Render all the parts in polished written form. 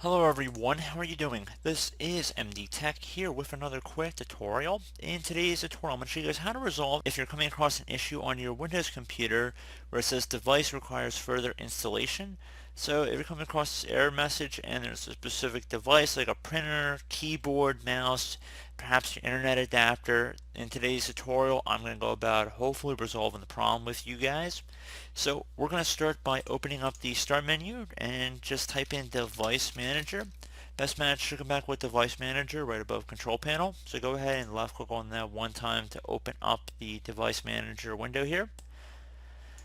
Hello everyone, how are you doing? This is MD Tech here with another quick tutorial. In today's tutorial, I'm going to show you guys how to resolve if you're coming across an issue on your Windows computer where it says device requires further installation. So if you're coming across this error message and there's a specific device like a printer, keyboard, mouse, perhaps your internet adapter, in today's tutorial I'm going to go about hopefully resolving the problem with you guys. So we're going to start by opening up the start menu and just type in device manager. Best match should come back with device manager right above control panel. So go ahead and left click on that one time to open up the device manager window here.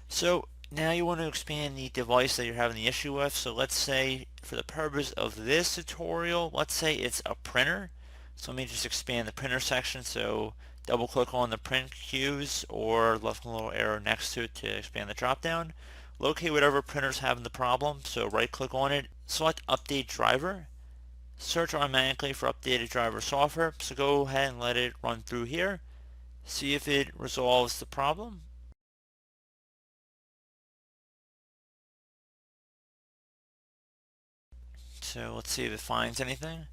So now you want to expand the device that you're having the issue with. So let's say for the purpose of this tutorial, let's say it's a printer. So let me just expand the printer section. So double click on the print cues or left a little arrow next to it to expand the drop down. Locate whatever printer's having the problem. So right click on it, select update driver. Search automatically for updated driver software. So go ahead and let it run through here. See if it resolves the problem. So let's see if it finds anything.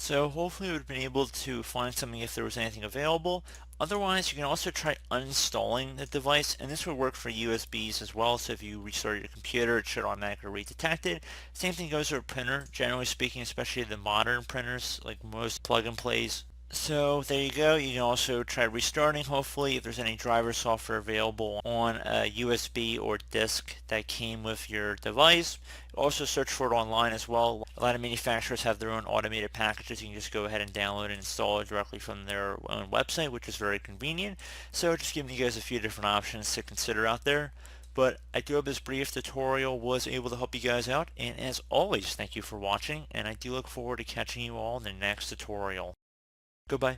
So hopefully we've been able to find something if there was anything available. Otherwise, you can also try uninstalling the device, and this would work for USBs as well. So if you restart your computer, it should automatically redetect it. Same thing goes for a printer, generally speaking, especially the modern printers, like most plug-and-plays. So there you go. You can also try restarting, hopefully, if there's any driver software available on a USB or disk that came with your device. Also search for it online as well. A lot of manufacturers have their own automated packages. You can just go ahead and download and install it directly from their own website, which is very convenient. So just giving you guys a few different options to consider out there. But I do hope this brief tutorial was able to help you guys out. And as always, thank you for watching. And I do look forward to catching you all in the next tutorial. Goodbye.